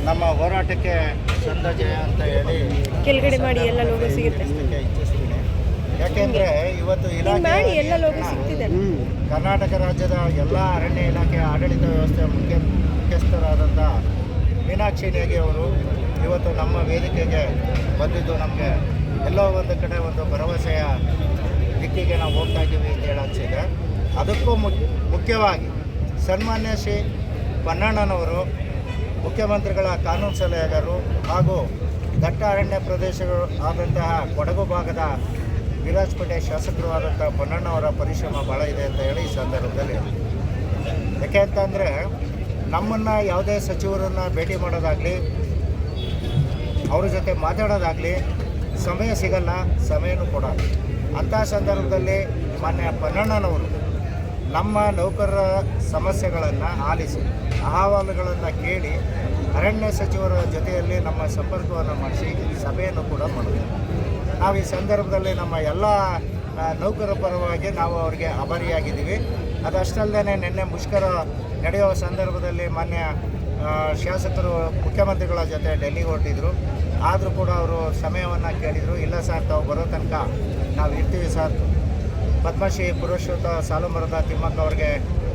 ನಮ್ಮ ಹೋರಾಟಕ್ಕೆ ಸಂದ ಜಯ ಅಂತ ಹೇಳಿ ಕೆಳಗಡೆ ಮಾಡಿ ಎಲ್ಲ ಲೋಗೋ ಸಿಗುತ್ತೆ. ಇಚ್ಛಿಸ್ತೀನಿ. ಯಾಕೆಂದರೆ ಇವತ್ತು ಮಾಡಿ ಎಲ್ಲ ಲೋಗೋ ಸಿಗ್ತಿದೆ. ಕರ್ನಾಟಕ ರಾಜ್ಯದ ಎಲ್ಲ ಅರಣ್ಯ ಇಲಾಖೆ ಆಡಳಿತ ವ್ಯವಸ್ಥೆಯ ಮುಖ್ಯಸ್ಥರಾದಂಥ ಮೀನಾಕ್ಷಿ ನೇಗಿ ಅವರು ಇವತ್ತು ನಮ್ಮ ವೇದಿಕೆಗೆ ಬಂದಿದ್ದು ನಮಗೆ ಎಲ್ಲೋ ಒಂದು ಕಡೆ ಒಂದು ಭರವಸೆಯ ದಿಕ್ಕಿಗೆ ನಾವು ಹೋಗ್ತಾ ಇದ್ದೀವಿ ಅಂತ ಹೇಳಿ ಅನಿಸಿದೆ. ಅದಕ್ಕೂ ಮುಖ್ಯವಾಗಿ ಸನ್ಮಾನ್ಯ ಶ್ರೀ ಪನ್ನಣ್ಣನವರು ಮುಖ್ಯಮಂತ್ರಿಗಳ ಕಾನೂನು ಸಲಹೆಗಾರರು ಹಾಗೂ ದಟ್ಟ ಅರಣ್ಯ ಪ್ರದೇಶಗಳು ಆದಂತಹ ಕೊಡಗು ಭಾಗದ ವಿರಾಜಪೇಟೆ ಶಾಸಕರು ಆದಂಥ ಪನ್ನಣ್ಣವರ ಪರಿಶ್ರಮ ಭಾಳ ಇದೆ ಅಂತ ಹೇಳಿ ಈ ಸಂದರ್ಭದಲ್ಲಿ ಯಾಕೆ ಅಂತಂದರೆ ನಮ್ಮನ್ನು ಯಾವುದೇ ಸಚಿವರನ್ನು ಭೇಟಿ ಮಾಡೋದಾಗಲಿ ಅವ್ರ ಜೊತೆ ಮಾತಾಡೋದಾಗಲಿ ಸಮಯ ಸಿಗಲ್ಲ, ಸಮಯನೂ ಕೊಡಲ್ಲ. ಅಂಥ ಸಂದರ್ಭದಲ್ಲಿ ಮಾನ್ಯ ಪನ್ನಣ್ಣನವರು ನಮ್ಮ ನೌಕರರ ಸಮಸ್ಯೆಗಳನ್ನು ಆಲಿಸಿ ಅಹವಾಲುಗಳನ್ನು ಕೇಳಿ ಅರಣ್ಯ ಸಚಿವರ ಜೊತೆಯಲ್ಲಿ ನಮ್ಮ ಸಂಪರ್ಕವನ್ನು ಮಾಡಿಸಿ ಸಭೆಯನ್ನು ಕೂಡ ಮಾಡಿದ್ವಿ. ನಾವು ಈ ಸಂದರ್ಭದಲ್ಲಿ ನಮ್ಮ ಎಲ್ಲ ನೌಕರರ ಪರವಾಗಿ ನಾವು ಅವರಿಗೆ ಆಭಾರಿಯಾಗಿದ್ದೀವಿ. ಅದಷ್ಟಲ್ಲದೆ ನಿನ್ನೆ ಮುಷ್ಕರ ನಡೆಯುವ ಸಂದರ್ಭದಲ್ಲಿ ಮಾನ್ಯ ಶಾಸಕರು ಮುಖ್ಯಮಂತ್ರಿಗಳ ಜೊತೆ ಡೆಲ್ಲಿಗೆ ಹೊರಟಿದ್ರು. ಆದರೂ ಕೂಡ ಅವರು ಸಮಯವನ್ನು ಕೇಳಿದರು. ಇಲ್ಲ ಸರ್, ತಾವು ಬರೋ ತನಕ ನಾವು ಇರ್ತೀವಿ ಸರ್. ಪದ್ಮಶ್ರೀ ಪುರುಷೋತ್ತ ಸಾಲುಮರದ ತಿಮ್ಮಕ್ಕ ಅವರಿಗೆ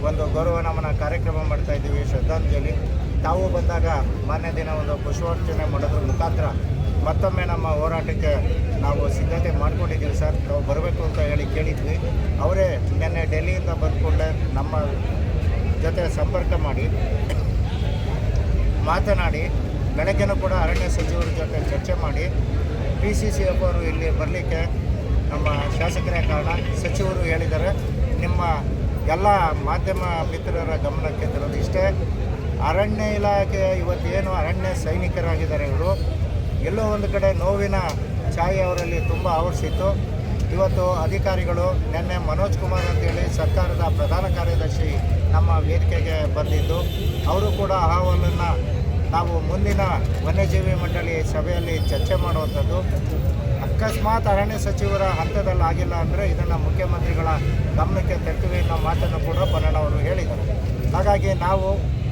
ಒಂದು ಗೌರವ ನಮನ ಕಾರ್ಯಕ್ರಮ ಮಾಡ್ತಾಯಿದ್ದೀವಿ, ಶ್ರದ್ಧಾಂಜಲಿ. ತಾವು ಬಂದಾಗ ಮಾನ್ಯ ದಿನ ಒಂದು ಪುಷ್ಪಾರ್ಚನೆ ಮಾಡೋದ್ರ ಮುಖಾಂತರ ಮತ್ತೊಮ್ಮೆ ನಮ್ಮ ಹೋರಾಟಕ್ಕೆ ನಾವು ಸಿದ್ಧತೆ ಮಾಡ್ಕೊಂಡಿದ್ದೀವಿ ಸರ್, ತಾವು ಬರಬೇಕು ಅಂತ ಹೇಳಿ ಕೇಳಿದ್ವಿ. ಅವರೇ ನಿನ್ನೆ ಡೆಲ್ಲಿಯಿಂದ ಬಂದುಕೊಂಡೆ ನಮ್ಮ ಜೊತೆ ಸಂಪರ್ಕ ಮಾಡಿ ಮಾತನಾಡಿ ಬೆಳಗ್ಗೆನೂ ಕೂಡ ಅರಣ್ಯ ಸಚಿವರ ಜೊತೆ ಚರ್ಚೆ ಮಾಡಿ PCCF ಅವರು ಇಲ್ಲಿ ಬರಲಿಕ್ಕೆ ನಮ್ಮ ಶಾಸಕರೇ ಕಾರಣ. ಸಚಿವರು ಹೇಳಿದ್ದಾರೆ, ನಿಮ್ಮ ಎಲ್ಲ ಮಾಧ್ಯಮ ಮಿತ್ರರ ಗಮನಕ್ಕೆ ತರೋದು ಇಷ್ಟೇ, ಅರಣ್ಯ ಇಲಾಖೆ ಇವತ್ತೇನು ಅರಣ್ಯ ಸೈನಿಕರಾಗಿದ್ದಾರೆ ಇವರು, ಎಲ್ಲೋ ಒಂದು ಕಡೆ ನೋವಿನ ಛಾಯೆ ಅವರಲ್ಲಿ ತುಂಬ ಆವರಿಸಿತ್ತು. ಇವತ್ತು ಅಧಿಕಾರಿಗಳು ನಿನ್ನೆ ಮನೋಜ್ ಕುಮಾರ್ ಅಂತೇಳಿ ಸರ್ಕಾರದ ಪ್ರಧಾನ ಕಾರ್ಯದರ್ಶಿ ನಮ್ಮ ವೇದಿಕೆಗೆ ಬಂದಿದ್ದು, ಅವರು ಕೂಡ ಅಹವಾಲನ್ನು ನಾವು ಮುಂದಿನ ವನ್ಯಜೀವಿ ಮಂಡಳಿ ಸಭೆಯಲ್ಲಿ ಚರ್ಚೆ ಮಾಡುವಂಥದ್ದು. ಅಕಸ್ಮಾತ್ ಅರಣ್ಯ ಸಚಿವರ ಹಂತದಲ್ಲಿ ಆಗಿಲ್ಲ ಅಂದರೆ ಇದನ್ನು ಮುಖ್ಯಮಂತ್ರಿಗಳ ಗಮನಕ್ಕೆ ತರ್ತೀವಿ ಅನ್ನೋ ಮಾತನ್ನು ಕೂಡ ಪನ್ನಣ್ಣವರು ಹೇಳಿದ್ದಾರೆ. ಹಾಗಾಗಿ ನಾವು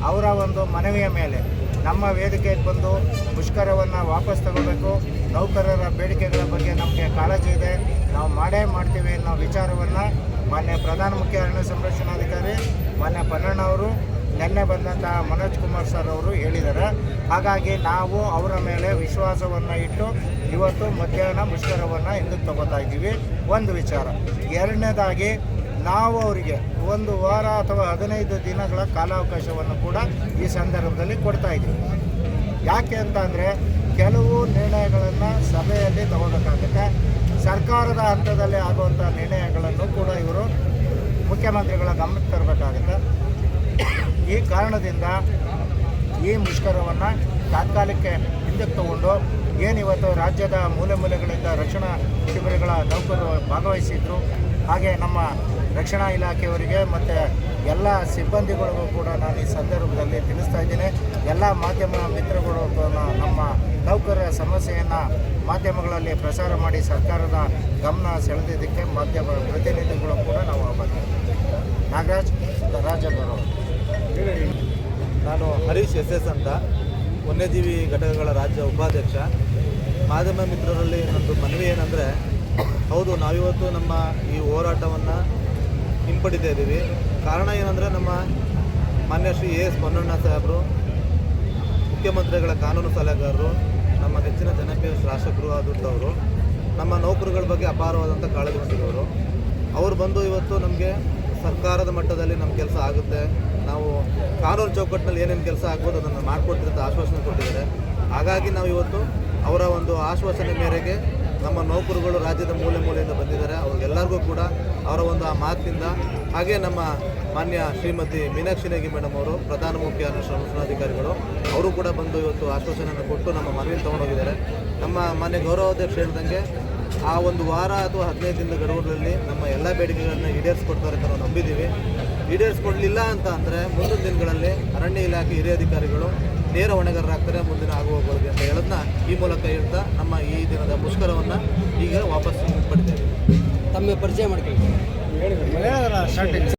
ಅವರ ಒಂದು ಮನವಿಯ ಮೇಲೆ ನಮ್ಮ ವೇದಿಕೆಗೆ ಬಂದು ಮುಷ್ಕರವನ್ನು ವಾಪಸ್ ತಗೋಬೇಕು, ನೌಕರರ ಬೇಡಿಕೆಗಳ ಬಗ್ಗೆ ನಮಗೆ ಕಾಳಜಿ ಇದೆ, ನಾವು ಮಾಡೇ ಮಾಡ್ತೀವಿ ಅನ್ನೋ ವಿಚಾರವನ್ನು ಮಾನ್ಯ ಪ್ರಧಾನ ಮುಖ್ಯ ಅರಣ್ಯ ಸಂರಕ್ಷಣಾಧಿಕಾರಿ ಮಾನ್ಯ ಪನ್ನಣ್ಣವರು ನಿನ್ನೆ ಬಂದಂತಹ ಮನೋಜ್ ಕುಮಾರ್ ಸರ್ ಅವರು ಹೇಳಿದ್ದಾರೆ. ಹಾಗಾಗಿ ನಾವು ಅವರ ಮೇಲೆ ವಿಶ್ವಾಸವನ್ನು ಇಟ್ಟು ಇವತ್ತು ಮಧ್ಯಾಹ್ನ ಮುಷ್ಕರವನ್ನು ಹಿಂದಕ್ಕೆ ತಗೋತಾ ಇದ್ದೀವಿ. ಒಂದು ವಿಚಾರ. ಎರಡನೇದಾಗಿ ನಾವು ಅವರಿಗೆ 1 ವಾರ ಅಥವಾ 15 ದಿನಗಳ ಕಾಲಾವಕಾಶವನ್ನು ಕೂಡ ಈ ಸಂದರ್ಭದಲ್ಲಿ ಕೊಡ್ತಾ ಇದ್ದೀವಿ. ಯಾಕೆ ಅಂತ ಅಂದರೆ ಕೆಲವು ನಿರ್ಣಯಗಳನ್ನು ಸಭೆಯಲ್ಲಿ ತಗೋಬೇಕಾಗುತ್ತೆ. ಸರ್ಕಾರದ ಹಂತದಲ್ಲಿ ಆಗುವಂಥ ನಿರ್ಣಯಗಳನ್ನು ಕೂಡ ಇವರು ಮುಖ್ಯಮಂತ್ರಿಗಳ ಗಮನಕ್ಕೆ ತರಬೇಕಾಗುತ್ತೆ. ಈ ಕಾರಣದಿಂದ ಈ ಮುಷ್ಕರವನ್ನು ತಾತ್ಕಾಲಿಕಕ್ಕೆ ಹಿಂದಕ್ಕೆ ತಗೊಂಡು ಏನಿವತ್ತು ರಾಜ್ಯದ ಮೂಲೆ ಮೂಲೆಗಳಿಂದ ರಕ್ಷಣಾ ಶಿಬಿರಗಳ ನೌಕರರು ಭಾಗವಹಿಸಿದ್ರು, ಹಾಗೆ ನಮ್ಮ ರಕ್ಷಣಾ ಇಲಾಖೆಯವರಿಗೆ ಮತ್ತು ಎಲ್ಲ ಸಿಬ್ಬಂದಿಗಳಿಗೂ ಕೂಡ ನಾನು ಈ ಸಂದರ್ಭದಲ್ಲಿ ತಿಳಿಸ್ತಾ ಇದ್ದೀನಿ. ಎಲ್ಲ ಮಾಧ್ಯಮ ಮಿತ್ರಗಳು ನಮ್ಮ ನೌಕರರ ಸಮಸ್ಯೆಯನ್ನು ಮಾಧ್ಯಮಗಳಲ್ಲಿ ಪ್ರಸಾರ ಮಾಡಿ ಸರ್ಕಾರದ ಗಮನ ಸೆಳೆದಿದ್ದಕ್ಕೆ ಮಾಧ್ಯಮ ಪ್ರತಿನಿಧಿಗಳು ಕೂಡ ನಾವು ಆಭಾರಿ. ನಾಗರಾಜ್ ರಾಜಗೌರವ. ನಾನು ಹರೀಶ್ SS ಅಂತ, ವನ್ಯಜೀವಿ ಘಟಕಗಳ ರಾಜ್ಯ ಉಪಾಧ್ಯಕ್ಷ. ಮಾಧ್ಯಮ ಮಿತ್ರರಲ್ಲಿ ನನ್ನದು ಮನವಿ ಏನಂದರೆ, ಹೌದು ನಾವಿವತ್ತು ನಮ್ಮ ಈ ಹೋರಾಟವನ್ನು ಹಿಂಪಡಿತಾ ಇದ್ದೀವಿ. ಕಾರಣ ಏನಂದರೆ ನಮ್ಮ ಮಾನ್ಯ ಶ್ರೀ AS ಪನ್ನಣ್ಣ ಸಾಹೇಬರು ಮುಖ್ಯಮಂತ್ರಿಗಳ ಕಾನೂನು ಸಲಹೆಗಾರರು, ನಮ್ಮ ನೆಚ್ಚಿನ ಜನಪ್ರಿಯ ಶಾಸಕರು ಆದಂಥವರು, ನಮ್ಮ ನೌಕರುಗಳ ಬಗ್ಗೆ ಅಪಾರವಾದಂಥ ಕಾಳಜಿ ಹೊಂದಿರೋರು. ಅವರು ಬಂದು ಇವತ್ತು ನಮಗೆ ಸರ್ಕಾರದ ಮಟ್ಟದಲ್ಲಿ ನಮ್ಮ ಕೆಲಸ ಆಗುತ್ತೆ, ನಾವು ಕಾನೂನು ಚೌಕಟ್ಟಿನಲ್ಲಿ ಏನೇನು ಕೆಲಸ ಆಗ್ಬೋದು ಅದನ್ನು ಮಾಡಿಕೊಡ್ತೀವಿ ಅಂತ ಆಶ್ವಾಸನೆ ಕೊಟ್ಟಿದ್ದಾರೆ. ಹಾಗಾಗಿ ನಾವು ಇವತ್ತು ಅವರ ಒಂದು ಆಶ್ವಾಸನೆ ಮೇರೆಗೆ ನಮ್ಮ ನೌಕರುಗಳು ರಾಜ್ಯದ ಮೂಲೆ ಮೂಲೆಯಿಂದ ಬಂದಿದ್ದಾರೆ. ಅವ್ರಿಗೆಲ್ಲರಿಗೂ ಕೂಡ ಅವರ ಒಂದು ಆ ಮಾತಿನಿಂದ, ಹಾಗೆ ನಮ್ಮ ಮಾನ್ಯ ಶ್ರೀಮತಿ ಮೀನಾಕ್ಷಿ ನೇಗಿ ಮೇಡಮ್ ಅವರು ಪ್ರಧಾನ ಮುಖ್ಯ ಸಂರಕ್ಷಣಾಧಿಕಾರಿಗಳು ಅವರು ಕೂಡ ಬಂದು ಇವತ್ತು ಆಶ್ವಾಸನೆಯನ್ನು ಕೊಟ್ಟು ನಮ್ಮ ಮನವಿಯನ್ನು ತೊಗೊಂಡೋಗಿದ್ದಾರೆ. ನಮ್ಮ ಮಾನ್ಯ ಗೌರವಾಧ್ಯಕ್ಷ ಹೇಳಿದಂಗೆ ಆ 1 ವಾರ ಅಥವಾ 15 ದಿನದ ಗಡುವಿನಲ್ಲಿ ನಮ್ಮ ಎಲ್ಲ ಬೇಡಿಕೆಗಳನ್ನು ಈಡೇರಿಸ್ಕೊಡ್ತಾರೆ ಅಂತ ನಾವು ನಂಬಿದ್ದೀವಿ. ಈಡೇರಿಸ್ಕೊಡ್ಲಿಲ್ಲ ಅಂತ ಅಂದರೆ ಮುಂದಿನ ದಿನಗಳಲ್ಲಿ ಅರಣ್ಯ ಇಲಾಖೆ ಹಿರಿಯ ಅಧಿಕಾರಿಗಳು ನೇರ ಹೊಣೆಗಾರರಾಗ್ತಾರೆ ಮುಂದಿನ ಆಗುವವರೆಗೆ ಅಂತ ಹೇಳೋದನ್ನ ಈ ಮೂಲಕ ಹೇಳ್ತಾ ನಮ್ಮ ಈ ದಿನದ ಮುಷ್ಕರವನ್ನು ಈಗ ವಾಪಸ್ ಪಡಿತೇವೆ. ತಮ್ಮ ಪರಿಚಯ ಮಾಡ್ಕೊಳ್ಳಿ.